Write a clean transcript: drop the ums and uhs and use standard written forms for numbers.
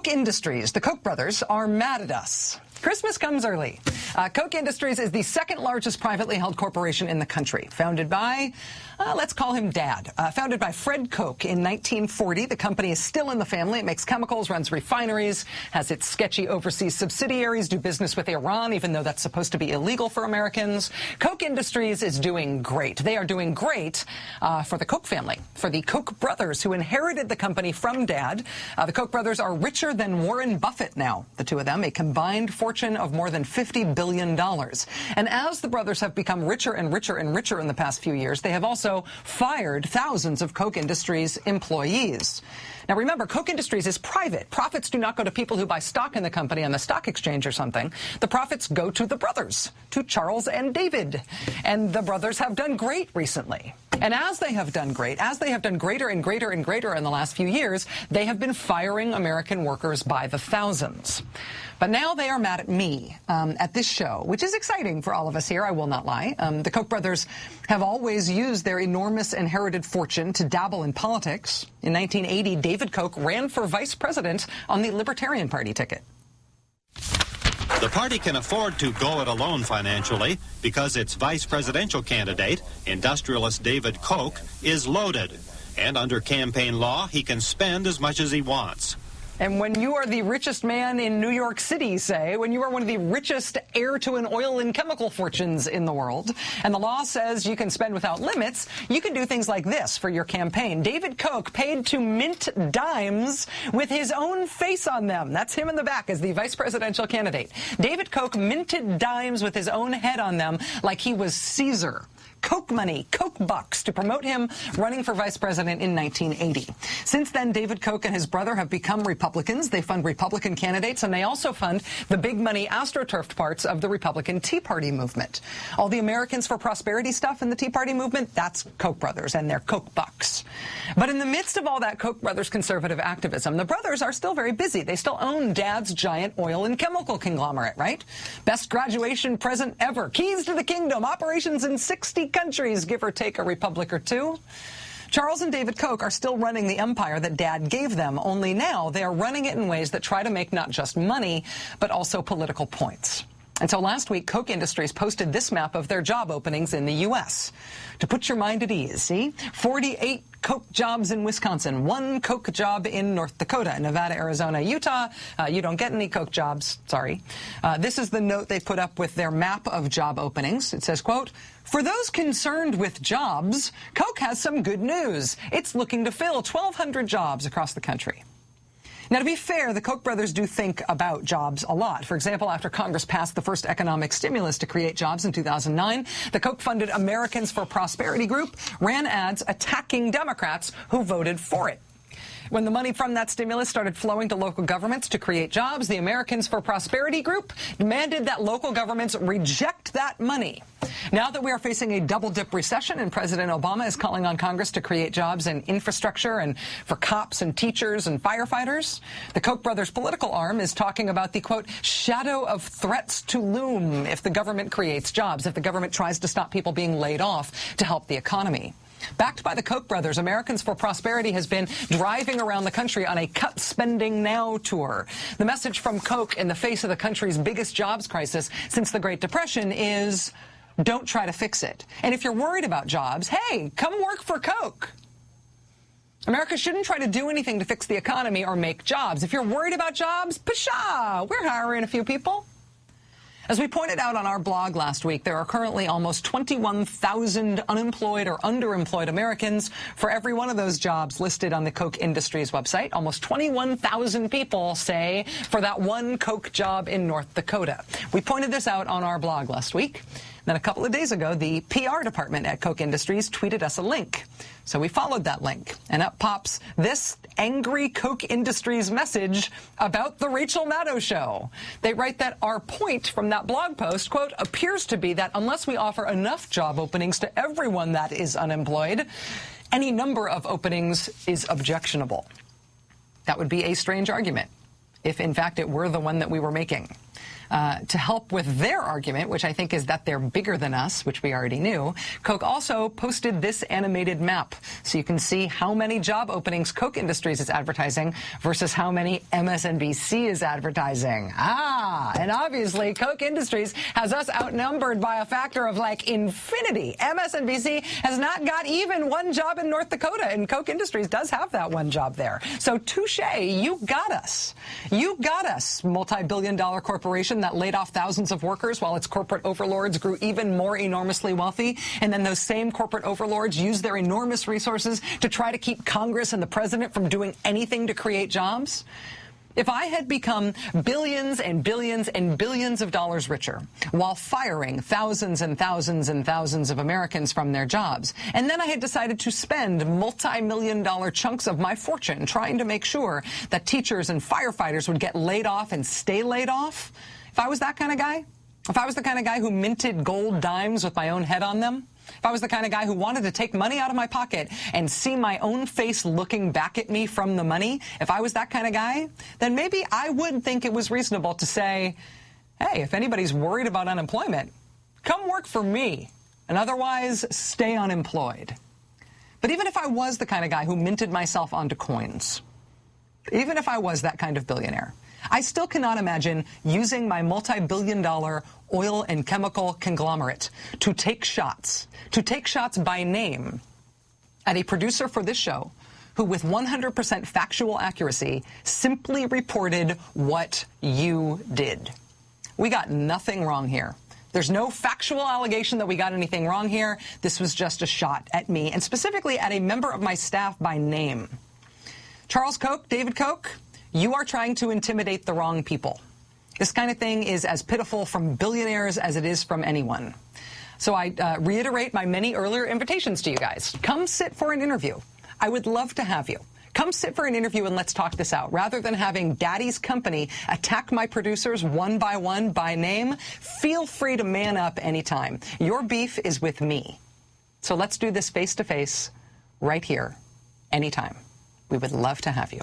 Koch Industries, the Koch brothers, are mad at us. Christmas comes early. Koch Industries is the second largest privately held corporation in the country, founded by, let's call him Dad. Founded by Fred Koch in 1940. The company is still in the family. It makes chemicals, runs refineries, has its sketchy overseas subsidiaries, do business with Iran, even though that's supposed to be illegal for Americans. Koch Industries is doing great. They are doing great for the Koch family, for the Koch brothers who inherited the company from Dad. The Koch brothers are richer than Warren Buffett now, the two of them, a combined fortune of more than $50 billion. And as the brothers have become richer and richer and richer in the past few years, they have also fired thousands of Koch Industries employees. Now remember, Koch Industries is private. Profits do not go to people who buy stock in the company on the stock exchange or something. The profits go to the brothers, to Charles and David. And the brothers have done great recently. And as they have done great, as they have done greater and greater and greater in the last few years, they have been firing American workers by the thousands. But now they are mad at me at this show, which is exciting for all of us here, I will not lie. The Koch brothers have always used their enormous inherited fortune to dabble in politics. In 1980, David Koch ran for vice president on the Libertarian Party ticket. The party can afford to go it alone financially because its vice presidential candidate, industrialist David Koch, is loaded. And under campaign law, he can spend as much as he wants. And when you are the richest man in New York City, say, when you are one of the richest heir to an oil and chemical fortunes in the world, and the law says you can spend without limits, you can do things like this for your campaign. David Koch paid to mint dimes with his own face on them. That's him in the back as the vice presidential candidate. David Koch minted dimes with his own head on them like he was Caesar. Koch money, Koch bucks, to promote him running for vice president in 1980. Since then, David Koch and his brother have become Republicans. They fund Republican candidates, and they also fund the big money astroturfed parts of the Republican Tea Party movement. All the Americans for Prosperity stuff in the Tea Party movement, that's Koch brothers and their Koch bucks. But in the midst of all that Koch brothers conservative activism, the brothers are still very busy. They still own Dad's giant oil and chemical conglomerate, right? Best graduation present ever. Keys to the kingdom. Operations in 60 countries, give or take a republic or two. Charles and David Koch are still running the empire that Dad gave them, only now they are running it in ways that try to make not just money, but also political points. And so last week, Koch Industries posted this map of their job openings in the U.S. To put your mind at ease, see? 48 Koch jobs in Wisconsin, 1 Koch job in North Dakota, Nevada, Arizona, Utah. You don't get any Koch jobs, sorry. This is the note they put up with their map of job openings. It says, quote, "For those concerned with jobs, Koch has some good news. It's looking to fill 1,200 jobs across the country." Now, to be fair, the Koch brothers do think about jobs a lot. For example, after Congress passed the first economic stimulus to create jobs in 2009, the Koch-funded Americans for Prosperity group ran ads attacking Democrats who voted for it. When the money from that stimulus started flowing to local governments to create jobs, the Americans for Prosperity group demanded that local governments reject that money. Now that we are facing a double-dip recession and President Obama is calling on Congress to create jobs in infrastructure and for cops and teachers and firefighters, the Koch brothers' political arm is talking about the, quote, shadow of threats to loom if the government creates jobs, if the government tries to stop people being laid off to help the economy. Backed by the Koch brothers, Americans for Prosperity has been driving around the country on a Cut Spending Now tour. The message from Koch in the face of the country's biggest jobs crisis since the Great Depression is, don't try to fix it. And if you're worried about jobs, hey, come work for Koch. America shouldn't try to do anything to fix the economy or make jobs. If you're worried about jobs, pshaw, we're hiring a few people. As we pointed out on our blog last week, there are currently almost 21,000 unemployed or underemployed Americans for every one of those jobs listed on the Koch Industries website. Almost 21,000 people, say, for that 1 Koch job in North Dakota. We pointed this out on our blog last week. Then a couple of days ago, the PR department at Koch Industries tweeted us a link. So we followed that link, and up pops this angry Koch Industries message about the Rachel Maddow Show. They write that our point from that blog post, quote, appears to be that unless we offer enough job openings to everyone that is unemployed, any number of openings is objectionable. That would be a strange argument, if in fact it were the one that we were making. To help with their argument, which I think is that they're bigger than us, which we already knew, Koch also posted this animated map. So you can see how many job openings Koch Industries is advertising versus how many MSNBC is advertising. And obviously Koch Industries has us outnumbered by a factor of like infinity. MSNBC has not got even one job in North Dakota, and Koch Industries does have that one job there. So touche, you got us. You got us, multi-billion-dollar corporation that laid off thousands of workers while its corporate overlords grew even more enormously wealthy. And then those same corporate overlords used their enormous resources to try to keep Congress and the president from doing anything to create jobs. If I had become billions and billions and billions of dollars richer while firing thousands and thousands and thousands of Americans from their jobs, and then I had decided to spend multi-million-dollar chunks of my fortune trying to make sure that teachers and firefighters would get laid off and stay laid off, if I was that kind of guy, if I was the kind of guy who minted gold dimes with my own head on them, if I was the kind of guy who wanted to take money out of my pocket and see my own face looking back at me from the money, if I was that kind of guy, then maybe I would think it was reasonable to say, hey, if anybody's worried about unemployment, come work for me, and otherwise stay unemployed. But even if I was the kind of guy who minted myself onto coins, even if I was that kind of billionaire, I still cannot imagine using my multi-billion-dollar oil and chemical conglomerate to take shots by name at a producer for this show who, with 100% factual accuracy, simply reported what you did. We got nothing wrong here. There's no factual allegation that we got anything wrong here. This was just a shot at me, and specifically at a member of my staff by name. Charles Koch, David Koch, you are trying to intimidate the wrong people. This kind of thing is as pitiful from billionaires as it is from anyone. So I reiterate my many earlier invitations to you guys. Come sit for an interview. I would love to have you. Come sit for an interview and let's talk this out. Rather than having Daddy's company attack my producers one by name, feel free to man up anytime. Your beef is with me. So let's do this face-to-face right here, anytime. We would love to have you.